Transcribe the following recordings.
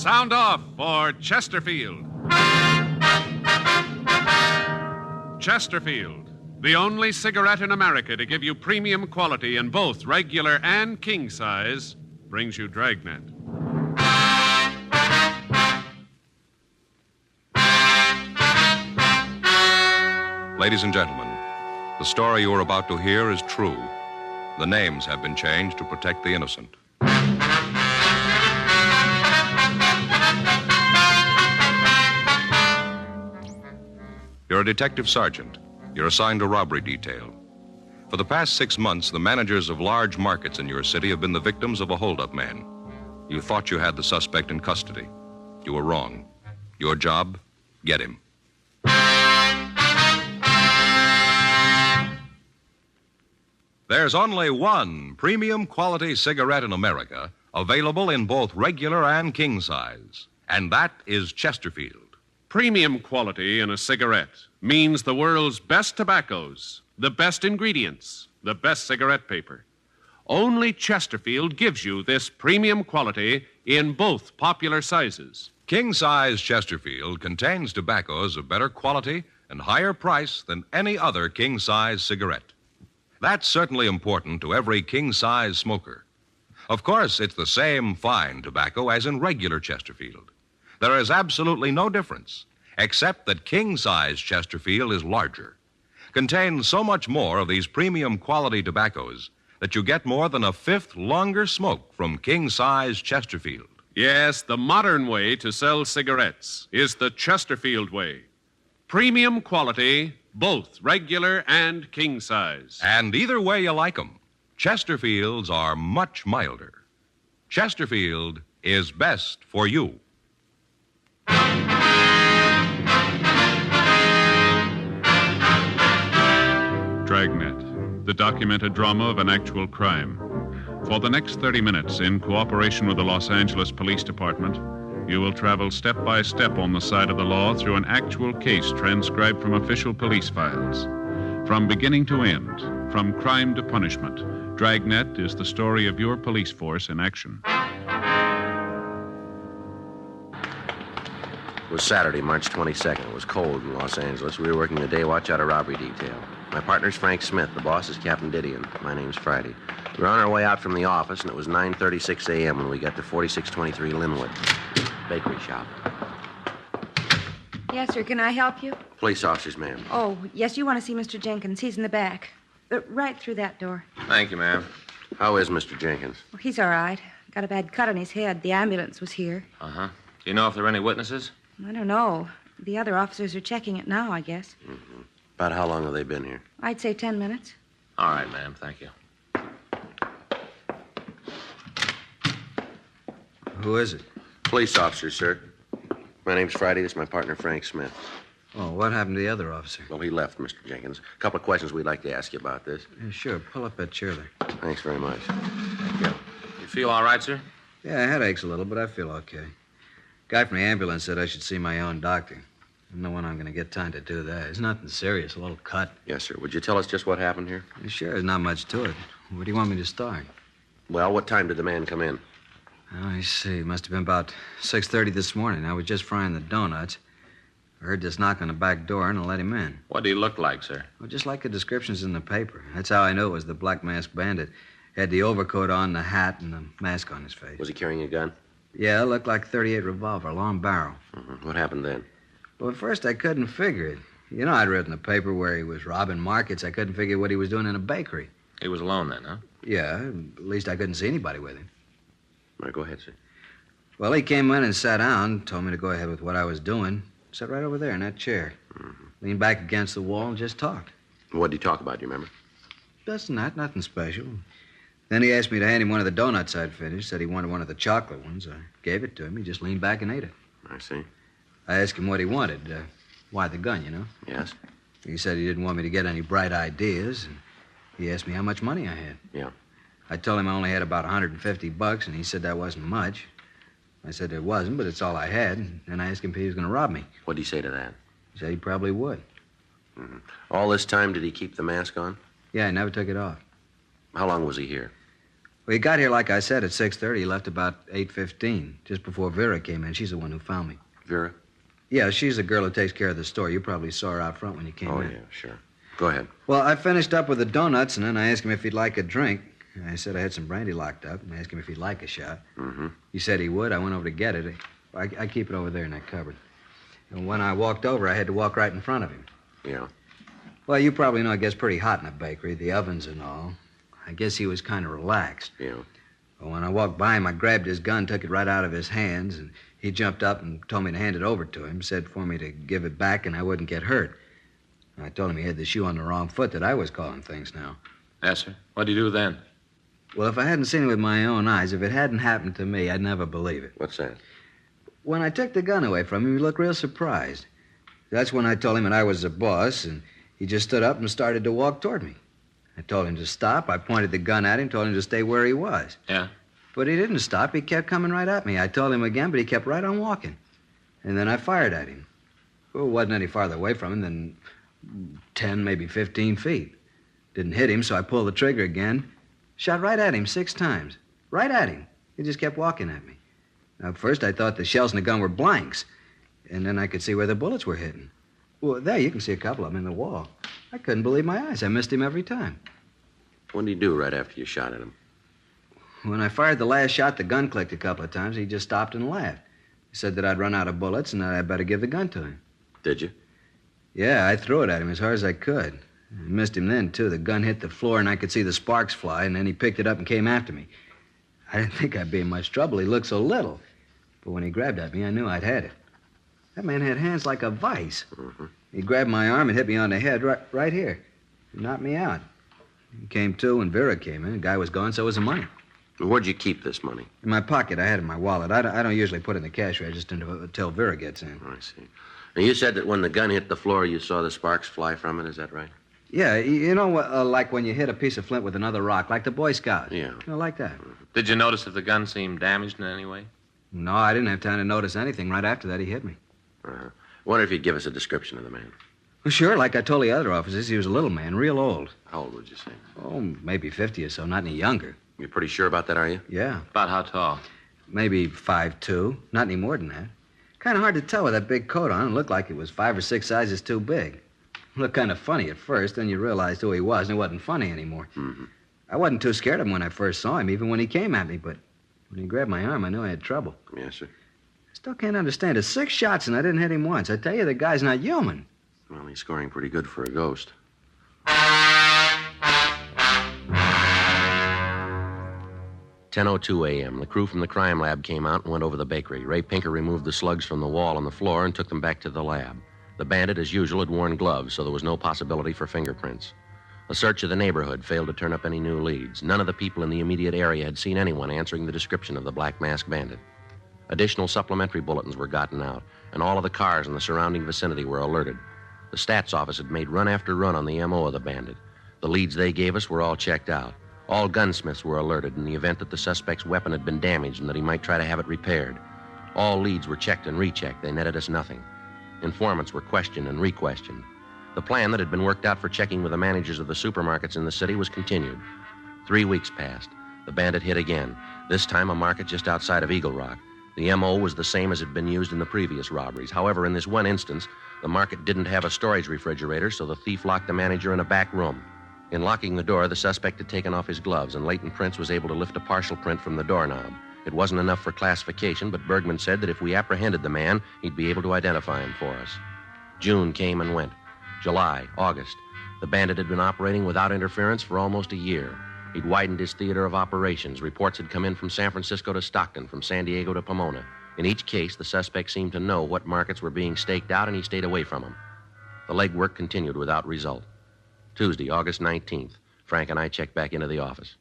Sound off for Chesterfield. Chesterfield, the only cigarette in America to give you premium quality in both regular and king size, brings you Dragnet. Ladies and gentlemen, the story you are about to hear is true. The names have been changed to protect the innocent. You're a detective sergeant. You're assigned to robbery detail. For the past 6 months, the managers of large markets in your city have been the victims of a hold-up man. You thought you had the suspect in custody. You were wrong. Your job, get him. There's only one premium quality cigarette in America available in both regular and king size, and that is Chesterfield. Premium quality in a cigarette means the world's best tobaccos, the best ingredients, the best cigarette paper. Only Chesterfield gives you this premium quality in both popular sizes. King-size Chesterfield contains tobaccos of better quality and higher price than any other king-size cigarette. That's certainly important to every king-size smoker. Of course, it's the same fine tobacco as in regular Chesterfield. There is absolutely no difference, except that king-size Chesterfield is larger, contains so much more of these premium quality tobaccos that you get more than a fifth longer smoke from king-size Chesterfield. Yes, the modern way to sell cigarettes is the Chesterfield way. Premium quality, both regular and king size. And either way you like them, Chesterfields are much milder. Chesterfield is best for you. Dragnet, the documented drama of an actual crime. For the next 30 minutes, in cooperation with the Los Angeles Police Department, you will travel step by step on the side of the law through an actual case transcribed from official police files. From beginning to end, from crime to punishment, Dragnet is the story of your police force in action. It was Saturday, March 22nd. It was cold in Los Angeles. We were working the day watch out of robbery detail. My partner's Frank Smith. The boss is Captain Didion. My name's Friday. We were on our way out from the office, and it was 9:36 a.m. when we got to 4623 Linwood, bakery shop. Yes, sir. Can I help you? Police officers, ma'am. Oh, yes, you want to see Mr. Jenkins. He's in the back. Right through that door. Thank you, ma'am. How is Mr. Jenkins? Well, he's all right. Got a bad cut on his head. The ambulance was here. Uh-huh. Do you know if there are any witnesses? I don't know. The other officers are checking it now, I guess. Mm-hmm. About how long have they been here? I'd say 10 minutes. All right, ma'am. Thank you. Who is it? Police officers, sir. My name's Friday. This is my partner, Frank Smith. Oh, what happened to the other officer? Well, he left, Mr. Jenkins. A couple of questions we'd like to ask you about this. Yeah, sure. Pull up that chair there. Thanks very much. You feel all right, sir? Yeah, head aches a little, but I feel okay. Guy from the ambulance said I should see my own doctor. I don't know when I'm going to get time to do that. It's nothing serious, a little cut. Yes, sir. Would you tell us just what happened here? Yeah, sure, there's not much to it. Where do you want me to start? Well, what time did the man come in? Oh, I see. It must have been about 6:30 this morning. I was just frying the donuts. I heard this knock on the back door, and I let him in. What do you look like, sir? Well, just like the descriptions in the paper. That's how I knew it was the Black Masked Bandit. He had the overcoat on, the hat, and the mask on his face. Was he carrying a gun? Yeah, it looked like a .38 revolver, long barrel. Mm-hmm. What happened then? Well, at first I couldn't figure it. You know, I'd read in the paper where he was robbing markets. I couldn't figure what he was doing in a bakery. He was alone then, huh? Yeah, at least I couldn't see anybody with him. All right, go ahead, sir. Well, he came in and sat down, told me to go ahead with what I was doing. Sat right over there in that chair. Mm-hmm. Leaned back against the wall and just talked. What did he talk about, do you remember? Just that, nothing special. Then he asked me to hand him one of the donuts I'd finished. Said he wanted one of the chocolate ones. I gave it to him. He just leaned back and ate it. I see. I asked him what he wanted. Why the gun, you know? Yes? He said he didn't want me to get any bright ideas, and he asked me how much money I had. Yeah. I told him I only had about $150, and he said that wasn't much. I said it wasn't, but it's all I had, and I asked him if he was going to rob me. What did he say to that? He said he probably would. Mm-hmm. All this time, did he keep the mask on? Yeah, I never took it off. How long was he here? Well, he got here, like I said, at 6:30. He left about 8:15, just before Vera came in. She's the one who found me. Vera? Yeah, she's the girl who takes care of the store. You probably saw her out front when you came Oh, in. yeah, sure. Go ahead. Well, I finished up with the donuts, and then I asked him if he'd like a drink. I said I had some brandy locked up, and I asked him if he'd like a shot. Mm-hmm. He said he would. I went over to get it. I keep it over there in that cupboard. And when I walked over, I had to walk right in front of him. Yeah. Well, you probably know it gets pretty hot in a bakery, the ovens and all. I guess he was kind of relaxed. Yeah. Well, when I walked by him, I grabbed his gun, took it right out of his hands, and he jumped up and told me to hand it over to him, said for me to give it back and I wouldn't get hurt. I told him he had the shoe on the wrong foot, that I was calling things now. Yes, sir. What'd you do then? Well, if I hadn't seen it with my own eyes, if it hadn't happened to me, I'd never believe it. What's that? When I took the gun away from him, he looked real surprised. That's when I told him that I was the boss, and he just stood up and started to walk toward me. I told him to stop. I pointed the gun at him, told him to stay where he was. Yeah? But he didn't stop. He kept coming right at me. I told him again, but he kept right on walking. And then I fired at him. Well, it wasn't any farther away from him than 10, maybe 15 feet. Didn't hit him, so I pulled the trigger again. Shot right at him 6 times. Right at him. He just kept walking at me. Now, at first, I thought the shells in the gun were blanks. And then I could see where the bullets were hitting. Well, there, you can see a couple of them in the wall. I couldn't believe my eyes. I missed him every time. What did he do right after you shot at him? When I fired the last shot, the gun clicked a couple of times. He just stopped and laughed. He said that I'd run out of bullets and that I'd better give the gun to him. Did you? Yeah, I threw it at him as hard as I could. I missed him then, too. The gun hit the floor and I could see the sparks fly, and then he picked it up and came after me. I didn't think I'd be in much trouble. He looked so little. But when he grabbed at me, I knew I'd had it. That man had hands like a vice. Mm-hmm. He grabbed my arm and hit me on the head right here. He knocked me out. He came to when Vera came in. The guy was gone, so was the money. Where'd you keep this money? In my pocket. I had it in my wallet. I don't usually put it in the cash register until Vera gets in. I see. And you said that when the gun hit the floor, you saw the sparks fly from it. Is that right? Yeah, you know, like when you hit a piece of flint with another rock, like the Boy Scouts. Yeah. You know, like that. Did you notice if the gun seemed damaged in any way? No, I didn't have time to notice anything. Right after that, he hit me. Uh-huh. Wonder if you'd give us a description of the man. Well, sure, like I told the other officers, he was a little man, real old. How old would you say? Oh, maybe 50 or so, not any younger. You're pretty sure about that, are you? Yeah, About how tall? maybe 5'2", not any more than that. Kind of hard to tell with that big coat on. It looked like it was 5 or 6 sizes too big. Looked kind of funny at first, then you realized who he was, and it wasn't funny anymore. Mm-hmm. I wasn't too scared of him when I first saw him, even when he came at me, but when he grabbed my arm, I knew I had trouble. Yes, sir. I still can't understand it. 6 shots and I didn't hit him once. I tell you, the guy's not human. Well, he's scoring pretty good for a ghost. 10:02 a.m. The crew from the crime lab came out and went over the bakery. Ray Pinker removed the slugs from the wall on the floor and took them back to the lab. The bandit, as usual, had worn gloves, so there was no possibility for fingerprints. A search of the neighborhood failed to turn up any new leads. None of the people in the immediate area had seen anyone answering the description of the Black Mask Bandit. Additional supplementary bulletins were gotten out, and all of the cars in the surrounding vicinity were alerted. The stats office had made run after run on the M.O. of the bandit. The leads they gave us were all checked out. All gunsmiths were alerted in the event that the suspect's weapon had been damaged and that he might try to have it repaired. All leads were checked and rechecked. They netted us nothing. Informants were questioned and re-questioned. The plan that had been worked out for checking with the managers of the supermarkets in the city was continued. 3 weeks passed. The bandit hit again, this time a market just outside of Eagle Rock. The M.O. was the same as had been used in the previous robberies. However, in this one instance, the market didn't have a storage refrigerator, so the thief locked the manager in a back room. In locking the door, the suspect had taken off his gloves, and Leighton Prince was able to lift a partial print from the doorknob. It wasn't enough for classification, but Bergman said that if we apprehended the man, he'd be able to identify him for us. June came and went. July, August. The bandit had been operating without interference for almost a year. He'd widened his theater of operations. Reports had come in from San Francisco to Stockton, from San Diego to Pomona. In each case, the suspect seemed to know what markets were being staked out, and he stayed away from them. The legwork continued without result. Tuesday, August 19th. Frank and I checked back into the office.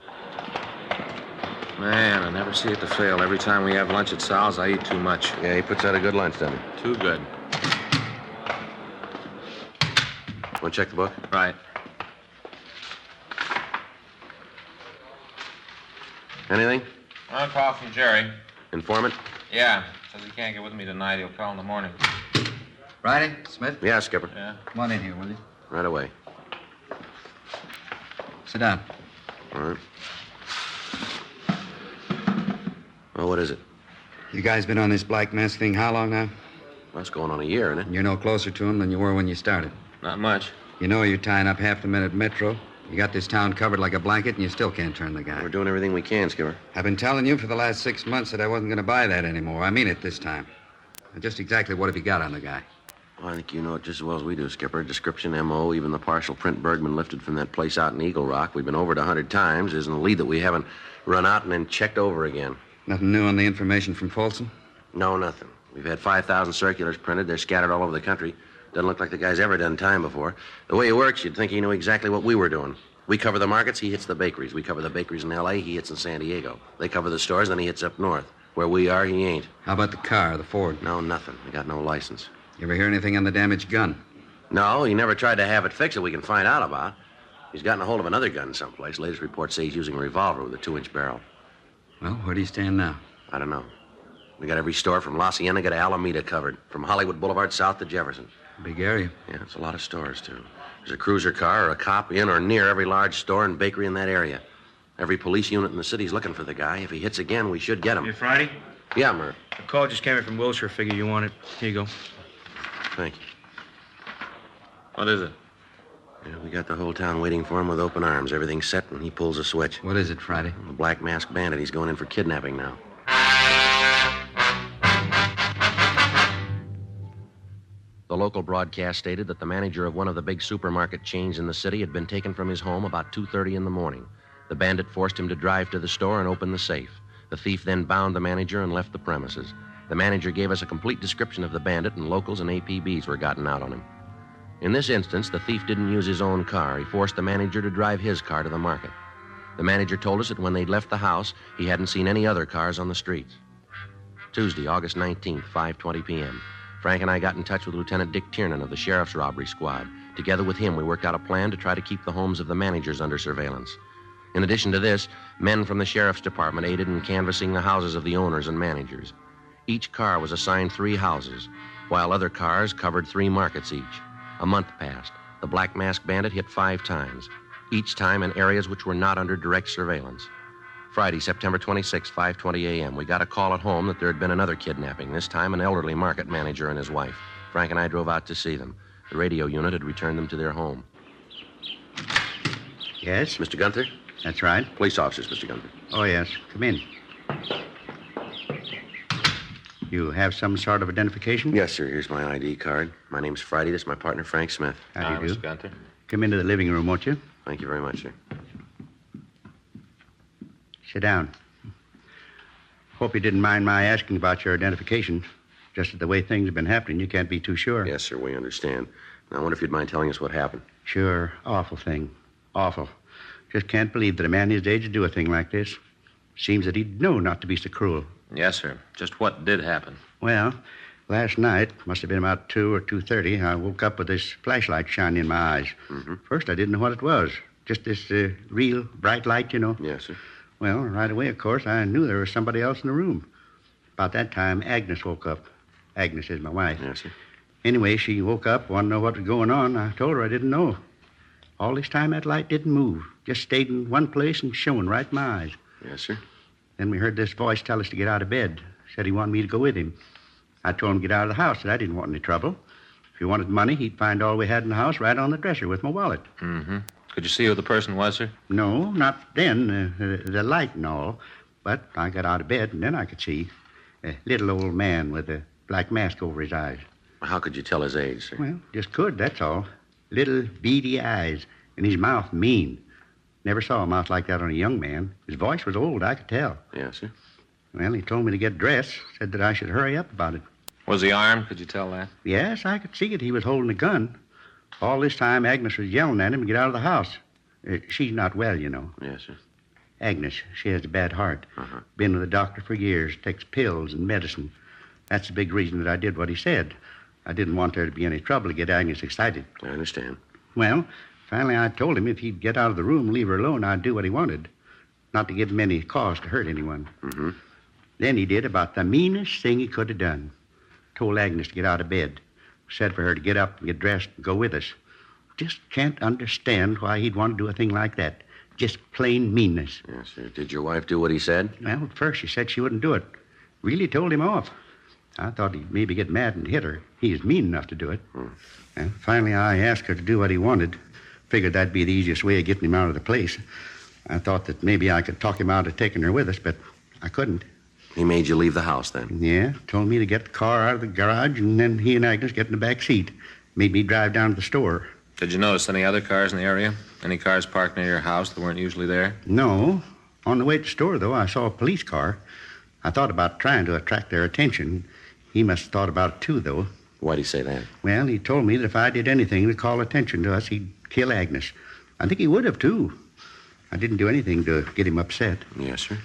Man, I never see it to fail. Every time we have lunch at Sal's, I eat too much. Yeah, he puts out a good lunch, doesn't he? Too good. Want to check the book? Right. Anything? I'll call from Jerry. Informant? Yeah. Says he can't get with me tonight. He'll call in the morning. Friday, Smith? Yeah, Skipper. Yeah. Come on in here, will you? Right away. Sit down. All right. Well, what is it? You guys been on this black mask thing how long now? Well, it's going on a year, isn't it? You're no closer to him than you were when you started. Not much. You know you're tying up half the men at Metro. You got this town covered like a blanket, and you still can't turn the guy. We're doing everything we can, Skipper. I've been telling you for the last 6 months that I wasn't going to buy that anymore. I mean it this time. And just exactly what have you got on the guy? Well, I think you know it just as well as we do, Skipper. Description, M.O., even the partial print Bergman lifted from that place out in Eagle Rock. We've been over it 100 times. Isn't a lead that we haven't run out and then checked over again. Nothing new on the information from Folsom? No, nothing. We've had 5,000 circulars printed. They're scattered all over the country. Doesn't look like the guy's ever done time before. The way he works, you'd think he knew exactly what we were doing. We cover the markets, he hits the bakeries. We cover the bakeries in L.A., he hits in San Diego. They cover the stores, then he hits up north. Where we are, he ain't. How about the car, the Ford? No, nothing. We got no license. You ever hear anything on the damaged gun? No, he never tried to have it fixed that we can find out about. He's gotten a hold of another gun someplace. Latest reports say he's using a revolver with a 2-inch barrel. Well, where do you stand now? I don't know. We got every store from La Cienega to Alameda covered. From Hollywood Boulevard south to Jefferson. Big area. Yeah, it's a lot of stores, too. There's a cruiser car or a cop in or near every large store and bakery in that area. Every police unit in the city's looking for the guy. If he hits again, we should get him. Hey, Friday? Yeah, Murph. A call just came in from Wilshire. Figure you want it. Here you go. Thank you. What is it? Yeah, we got the whole town waiting for him with open arms. Everything's set, and he pulls a switch. What is it, Friday? The Black Mask Bandit. He's going in for kidnapping now. The local broadcast stated that the manager of one of the big supermarket chains in the city had been taken from his home about 2:30 in the morning. The bandit forced him to drive to the store and open the safe. The thief then bound the manager and left the premises. The manager gave us a complete description of the bandit, and locals and APBs were gotten out on him. In this instance, the thief didn't use his own car. He forced the manager to drive his car to the market. The manager told us that when they'd left the house, he hadn't seen any other cars on the streets. Tuesday, August 19th, 5:20 p.m. Frank and I got in touch with Lieutenant Dick Tiernan of the Sheriff's Robbery Squad. Together with him, we worked out a plan to try to keep the homes of the managers under surveillance. In addition to this, men from the Sheriff's Department aided in canvassing the houses of the owners and managers. Each car was assigned 3 houses, while other cars covered 3 markets each. A month passed. The Black Mask Bandit hit 5 times, each time in areas which were not under direct surveillance. Friday, September 26, 5:20 a.m., we got a call at home that there had been another kidnapping, this time an elderly market manager and his wife. Frank and I drove out to see them. The radio unit had returned them to their home. Yes, Mr. Gunther? that's right. Police officers, Mr. Gunther. Oh, yes. Come in. You have some sort of identification? Yes, sir. Here's my ID card. My name's Friday. This is my partner, Frank Smith. How do you do? Mr. Gunther. Come into the living room, won't you? Thank you very much, sir. Sit down. Hope you didn't mind my asking about your identification. Just that the way things have been happening, you can't be too sure. Yes, sir, we understand. Now, I wonder if you'd mind telling us what happened. Sure. Awful thing. Awful. Just can't believe that a man his age would do a thing like this. Seems that he'd know not to be so cruel. Yes, sir. Just what did happen? Well, last night, must have been about 2 or 2:30, I woke up with this flashlight shining in my eyes. Mm-hmm. First, I didn't know what it was. Just this real bright light, you know. Yes, sir. Well, right away, of course, I knew there was somebody else in the room. About that time, Agnes woke up. Agnes is my wife. Yes, sir. Anyway, she woke up, wanted to know what was going on. I told her I didn't know. All this time, that light didn't move. Just stayed in one place and shone right in my eyes. Yes, sir. Then we heard this voice tell us to get out of bed. Said he wanted me to go with him. I told him to get out of the house, that I didn't want any trouble. If he wanted money, he'd find all we had in the house right on the dresser with my wallet. Mm-hmm. Could you see who the person was, sir? No, not then, the light and all. But I got out of bed, and then I could see a little old man with a black mask over his eyes. How could you tell his age, sir? Well, just could, that's all. Little beady eyes, and his mouth mean. Never saw a mouth like that on a young man. His voice was old, I could tell. Yes, sir. Well, he told me to get dressed, said that I should hurry up about it. Was he armed? Could you tell that? Yes, I could see it. He was holding a gun. All this time, Agnes was yelling at him to get out of the house. She's not well, you know. Yes, sir. Agnes, she has a bad heart. Uh-huh. Been with a doctor for years, takes pills and medicine. That's the big reason that I did what he said. I didn't want there to be any trouble to get Agnes excited. I understand. Well, finally I told him if he'd get out of the room and leave her alone, I'd do what he wanted. Not to give him any cause to hurt anyone. Mm-hmm. Then he did about the meanest thing he could have done. Told Agnes to get out of bed. Said for her to get up and get dressed and go with us. Just can't understand why he'd want to do a thing like that. Just plain meanness. Yes, sir. Did your wife do what he said? Well, at first she said she wouldn't do it. Really told him off. I thought he'd maybe get mad and hit her. He's mean enough to do it. And finally, I asked her to do what he wanted. Figured that'd be the easiest way of getting him out of the place. I thought that maybe I could talk him out of taking her with us, but I couldn't. He made you leave the house then? Yeah, told me to get the car out of the garage, and then he and Agnes get in the back seat. Made me drive down to the store. Did you notice any other cars in the area? Any cars parked near your house that weren't usually there? No. On the way to the store, though, I saw a police car. I thought about trying to attract their attention. He must have thought about it, too, though. Why'd he say that? Well, he told me that if I did anything to call attention to us, he'd kill Agnes. I think he would have, too. I didn't do anything to get him upset. Yes, sir.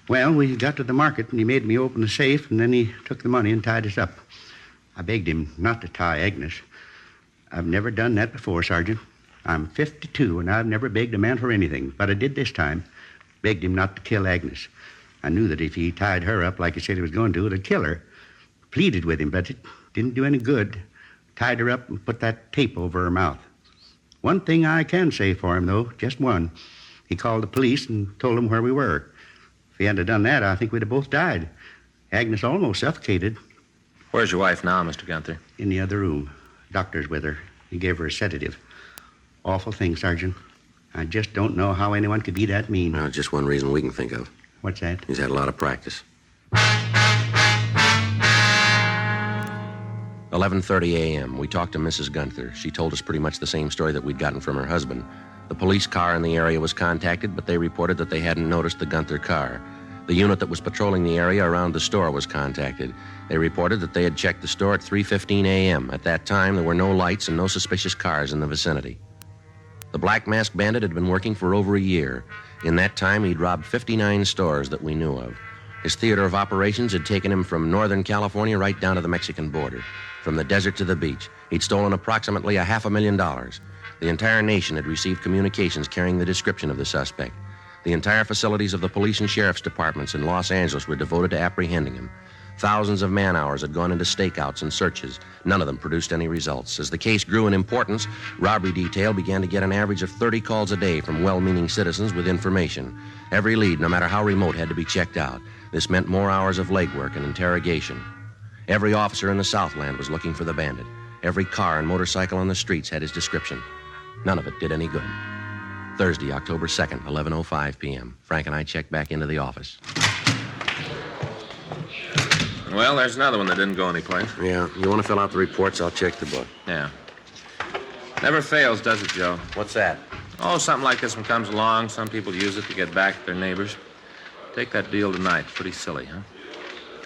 Well, we got to the market, and he made me open the safe, and then he took the money and tied us up. I begged him not to tie Agnes. I've never done that before, Sergeant. I'm 52, and I've never begged a man for anything, but I did this time. Begged him not to kill Agnes. I knew that if he tied her up like he said he was going to, it'd kill her. Pleaded with him, but it didn't do any good. Tied her up and put that tape over her mouth. One thing I can say for him, though, just one. He called the police and told them where we were. If he hadn't done that, I think we'd have both died. Agnes almost suffocated. Where's your wife now, Mr. Gunther? In the other room. Doctor's with her. He gave her a sedative. Awful thing, Sergeant. I just don't know how anyone could be that mean. Well, just one reason we can think of. What's that? He's had a lot of practice. 11:30 a.m. We talked to Mrs. Gunther. She told us pretty much the same story that we'd gotten from her husband. The police car in the area was contacted, but they reported that they hadn't noticed the Gunther car. The unit that was patrolling the area around the store was contacted. They reported that they had checked the store at 3:15 a.m. At that time, there were no lights and no suspicious cars in the vicinity. The Black Mask Bandit had been working for over a year. In that time, he'd robbed 59 stores that we knew of. His theater of operations had taken him from Northern California right down to the Mexican border. From the desert to the beach, he'd stolen approximately $500,000. The entire nation had received communications carrying the description of the suspect. The entire facilities of the police and sheriff's departments in Los Angeles were devoted to apprehending him. Thousands of man-hours had gone into stakeouts and searches. None of them produced any results. As the case grew in importance, robbery detail began to get an average of 30 calls a day from well-meaning citizens with information. Every lead, no matter how remote, had to be checked out. This meant more hours of legwork and interrogation. Every officer in the Southland was looking for the bandit. Every car and motorcycle on the streets had his description. None of it did any good. Thursday, October 2nd, 11:05 p.m. Frank and I checked back into the office. Well, there's another one that didn't go anyplace. Yeah, you want to fill out the reports? I'll check the book. Yeah. Never fails, does it, Joe? What's that? Oh, something like this one comes along. Some people use it to get back at their neighbors. Take that deal tonight. Pretty silly, huh?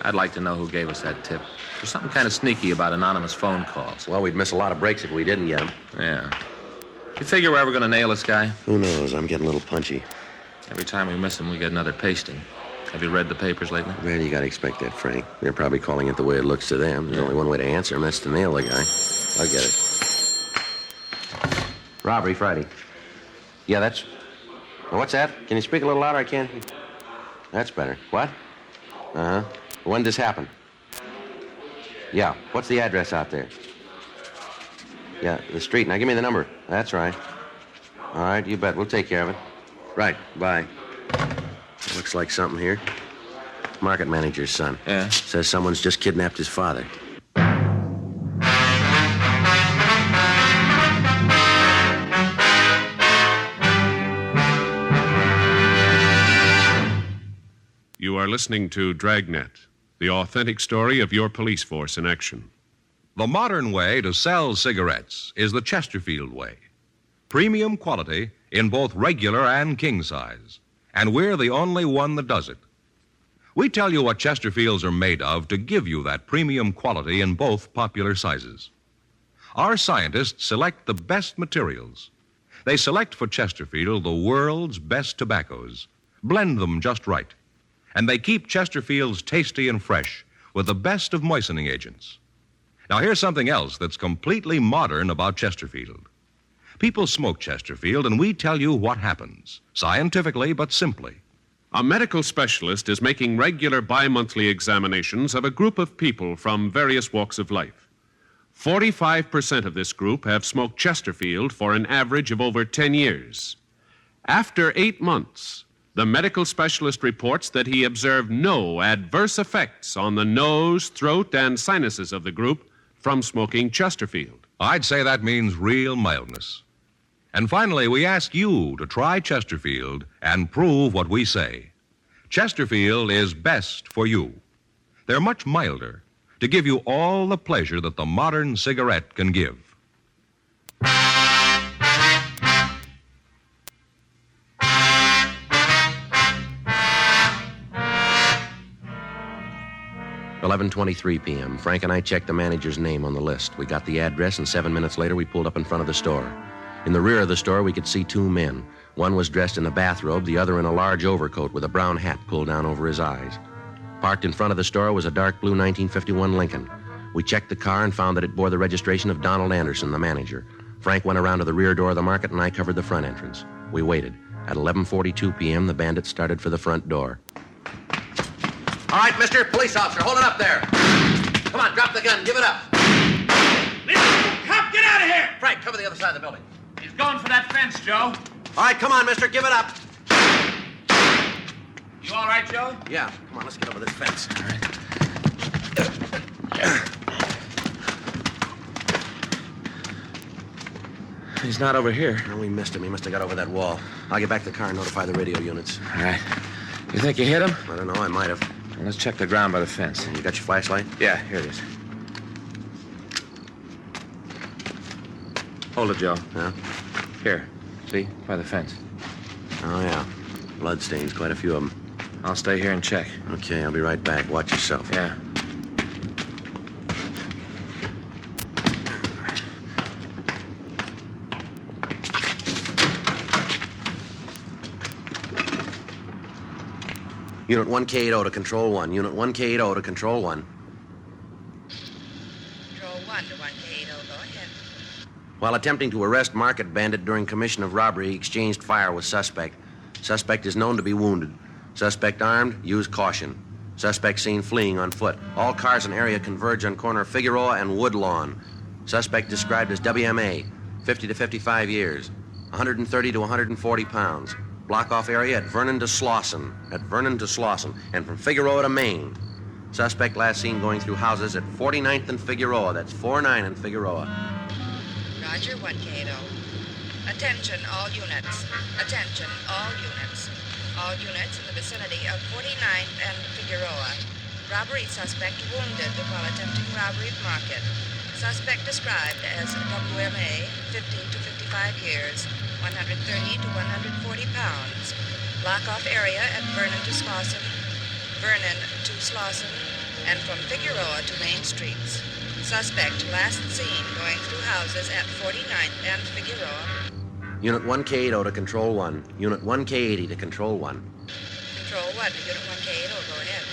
I'd like to know who gave us that tip. There's something kind of sneaky about anonymous phone calls. Well, we'd miss a lot of breaks if we didn't get them. Yeah. You figure we're ever going to nail this guy? Who knows? I'm getting a little punchy. Every time we miss him, we get another pasting. Have you read the papers lately? Well, you got to expect that, Frank. They're probably calling it the way it looks to them. There's only one way to answer them. That's to nail the guy. I'll get it. Robbery Friday. Yeah, that's... Now, what's that? Can you speak a little louder? I can't... That's better. What? Uh-huh. When did this happen? Yeah. What's the address out there? Yeah, the street. Now, give me the number. That's right. All right, you bet. We'll take care of it. Right. Bye. Looks like something here. Market manager's son. Yeah? Says someone's just kidnapped his father. You are listening to Dragnet, the authentic story of your police force in action. The modern way to sell cigarettes is the Chesterfield way. Premium quality in both regular and king size. And we're the only one that does it. We tell you what Chesterfields are made of to give you that premium quality in both popular sizes. Our scientists select the best materials. They select for Chesterfield the world's best tobaccos, blend them just right, and they keep Chesterfields tasty and fresh with the best of moistening agents. Now, here's something else that's completely modern about Chesterfield. People smoke Chesterfield, and we tell you what happens, scientifically but simply. A medical specialist is making regular bi-monthly examinations of a group of people from various walks of life. 45% of this group have smoked Chesterfield for an average of over 10 years. After 8 months, the medical specialist reports that he observed no adverse effects on the nose, throat, and sinuses of the group from smoking Chesterfield. I'd say that means real mildness. And finally, we ask you to try Chesterfield and prove what we say. Chesterfield is best for you. They're much milder to give you all the pleasure that the modern cigarette can give. $11:23 p.m. Frank and I checked the manager's name on the list. We got the address, and 7 minutes later, we pulled up in front of the store. In the rear of the store, we could see two men. One was dressed in a bathrobe, the other in a large overcoat with a brown hat pulled down over his eyes. Parked in front of the store was a dark blue 1951 Lincoln. We checked the car and found that it bore the registration of Donald Anderson, the manager. Frank went around to the rear door of the market, and I covered the front entrance. We waited. At 11:42 p.m., the bandits started for the front door. All right, mister, police officer, hold it up there. Come on, drop the gun, give it up. Cop, get out of here! Frank, cover the other side of the building. He's going for that fence, Joe. All right, come on, mister, give it up. You all right, Joe? Yeah, come on, let's get over this fence. All right. He's not over here. No, we missed him. He must have got over that wall. I'll get back to the car and notify the radio units. All right. You think you hit him? I don't know, I might have. Well, let's check the ground by the fence. You got your flashlight? Yeah, here it is. Hold it, Joe. Yeah? Here. See? By the fence. Oh, yeah. Bloodstains, quite a few of them. I'll stay here and check. Okay, I'll be right back. Watch yourself. Yeah. Unit 1K80 to Control 1. Unit 1K80 to Control 1. Control 1 to 1K80. Go ahead. While attempting to arrest market bandit during commission of robbery, he exchanged fire with suspect. Suspect is known to be wounded. Suspect armed, use caution. Suspect seen fleeing on foot. All cars in area converge on corner Figueroa and Woodlawn. Suspect described as WMA, 50 to 55 years, 130 to 140 pounds. Block off area at Vernon to Slauson. And from Figueroa to Maine. Suspect last seen going through houses at 49th and Figueroa. That's 49 and Figueroa. Roger, 1K80. Attention, all units. Attention, all units. All units in the vicinity of 49th and Figueroa. Robbery suspect wounded while attempting robbery of market. Suspect described as WMA, 50 to 55 years, 130 to 140 pounds. Block off area at Vernon to Slauson, and from Figueroa to Main Streets. Suspect last seen going through houses at 49th and Figueroa. Unit 1K80 to Control 1. Unit 1K80 to Control 1. Control 1 to Unit 1K80. Go ahead.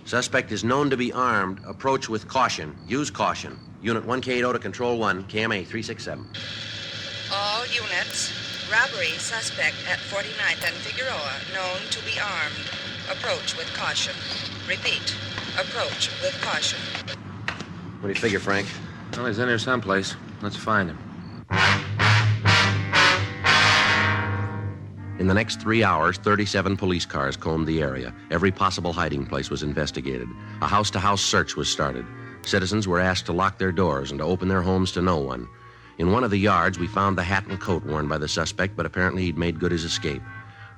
Suspect is known to be armed. Approach with caution. Use caution. Unit 1K80 to Control 1. KMA 367. All units. Robbery suspect at 49th and Figueroa, known to be armed. Approach with caution. Repeat. Approach with caution. What do you figure, Frank? Well, he's in here someplace. Let's find him. In the next 3 hours, 37 police cars combed the area. Every possible hiding place was investigated. A house-to-house search was started. Citizens were asked to lock their doors and to open their homes to no one. In one of the yards, we found the hat and coat worn by the suspect, but apparently he'd made good his escape.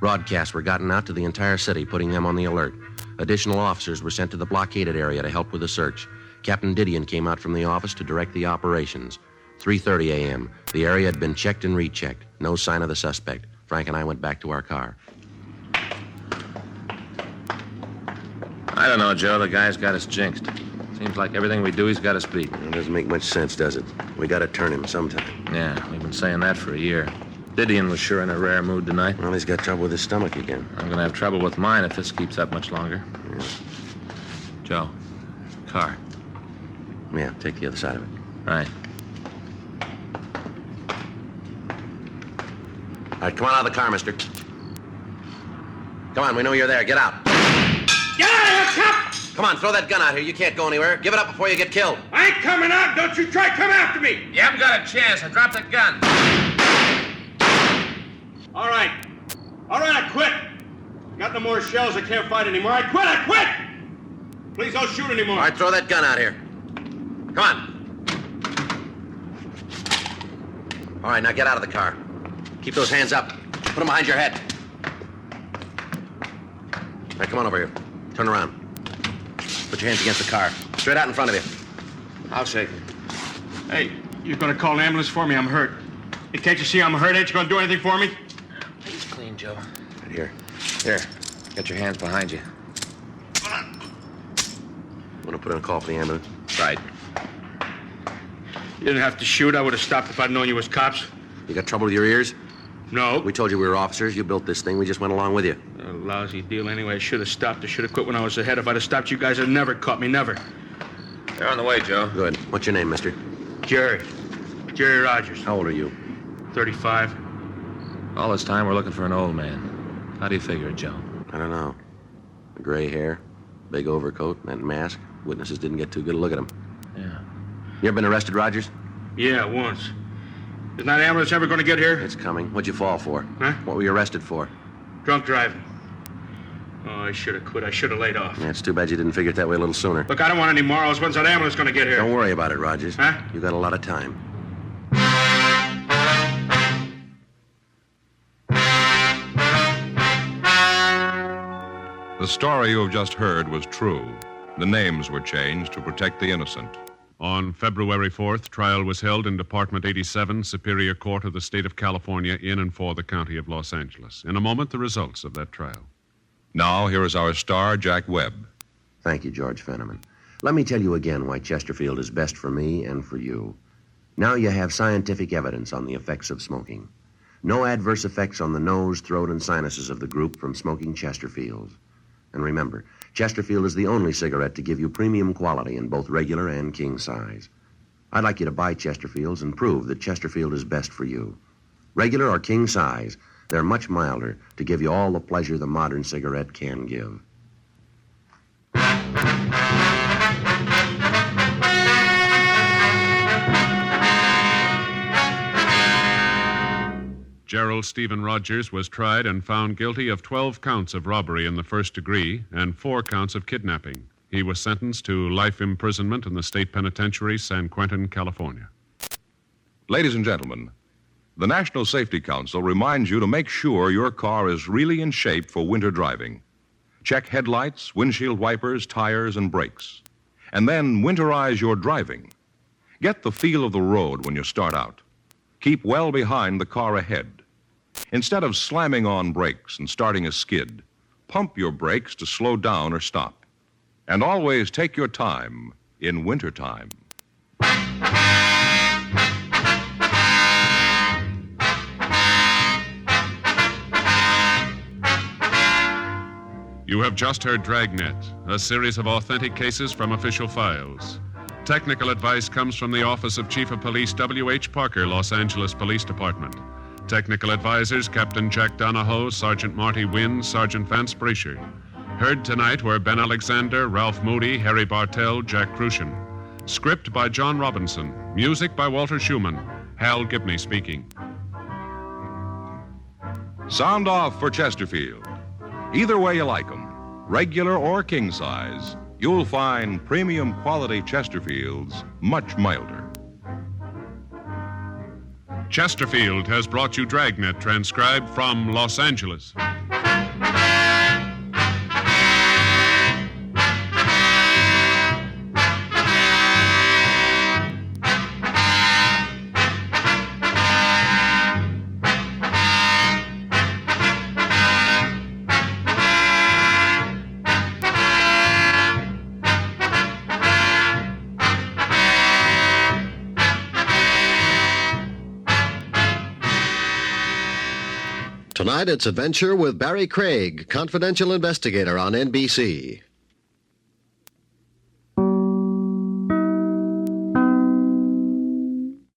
Broadcasts were gotten out to the entire city, putting them on the alert. Additional officers were sent to the blockaded area to help with the search. Captain Didion came out from the office to direct the operations. 3:30 a.m. The area had been checked and rechecked. No sign of the suspect. Frank and I went back to our car. I don't know, Joe. The guy's got us jinxed. Seems like everything we do, he's got us beat. It doesn't make much sense, does it? We got to turn him sometime. Yeah, we've been saying that for a year. Didion was sure in a rare mood tonight. Well, he's got trouble with his stomach again. I'm going to have trouble with mine if this keeps up much longer. Yeah. Joe, car. Yeah, take the other side of it. Right. All right, come on out of the car, mister. Come on, we know you're there. Get out. Get out of here, cop! Come on, throw that gun out here. You can't go anywhere. Give it up before you get killed. I ain't coming out. Don't you try come after me. You haven't got a chance. I dropped the gun. All right. All right, I quit. Got no more shells. I can't fight anymore. I quit! Please don't shoot anymore. All right, throw that gun out here. Come on. All right, now get out of the car. Keep those hands up. Put them behind your head. All right, come on over here. Turn around. Put your hands against the car. Straight out in front of you. I'll shake it. Hey, you're gonna call an ambulance for me? I'm hurt. Hey, can't you see I'm hurt? Ain't you gonna do anything for me? He's clean, Joe. Right here. Here, get your hands behind you. Want to put in a call for the ambulance? Right. You didn't have to shoot. I would have stopped if I'd known you was cops. You got trouble with your ears? No. We told you we were officers. You built this thing. We just went along with you. A lousy deal anyway. I should have stopped. I should have quit when I was ahead. If I'd have stopped, you guys would never caught me. Never. They're on the way, Joe. Good. What's your name, mister? Jerry. Jerry Rogers. How old are you? 35. All this time, we're looking for an old man. How do you figure it, Joe? I don't know. Gray hair, big overcoat, and that mask. Witnesses didn't get too good a look at him. Yeah. You ever been arrested, Rogers? Yeah, once. Isn't that ambulance ever going to get here? It's coming. What'd you fall for? Huh? What were you arrested for? Drunk driving. Oh, I should have quit. I should have laid off. Yeah, it's too bad you didn't figure it that way a little sooner. Look, I don't want any morals. When's that ambulance going to get here? Don't worry about it, Rogers. Huh? You got a lot of time. The story you have just heard was true. The names were changed to protect the innocent. On February 4th, trial was held in Department 87, Superior Court of the State of California, in and for the County of Los Angeles. In a moment, the results of that trial. Now, here is our star, Jack Webb. Thank you, George Fenneman. Let me tell you again why Chesterfield is best for me and for you. Now you have scientific evidence on the effects of smoking. No adverse effects on the nose, throat, and sinuses of the group from smoking Chesterfields. And remember, Chesterfield is the only cigarette to give you premium quality in both regular and king size. I'd like you to buy Chesterfields and prove that Chesterfield is best for you. Regular or king size, they're much milder to give you all the pleasure the modern cigarette can give. Gerald Stephen Rogers was tried and found guilty of 12 counts of robbery in the first degree and 4 counts of kidnapping. He was sentenced to life imprisonment in the state penitentiary, San Quentin, California. Ladies and gentlemen, the National Safety Council reminds you to make sure your car is really in shape for winter driving. Check headlights, windshield wipers, tires, and brakes. And then winterize your driving. Get the feel of the road when you start out. Keep well behind the car ahead. Instead of slamming on brakes and starting a skid, pump your brakes to slow down or stop. And always take your time in wintertime. You have just heard Dragnet, a series of authentic cases from official files. Technical advice comes from the Office of Chief of Police W.H. Parker, Los Angeles Police Department. Technical advisors, Captain Jack Donahoe, Sergeant Marty Wynn, Sergeant Vance Brasher. Heard tonight were Ben Alexander, Ralph Moody, Harry Bartell, Jack Crucian. Script by John Robinson. Music by Walter Schumann. Hal Gibney speaking. Sound off for Chesterfield. Either way you like 'em, regular or king size, you'll find premium quality Chesterfields much milder. Chesterfield has brought you Dragnet, transcribed from Los Angeles. Tonight, it's Adventure with Barry Craig, confidential investigator on NBC.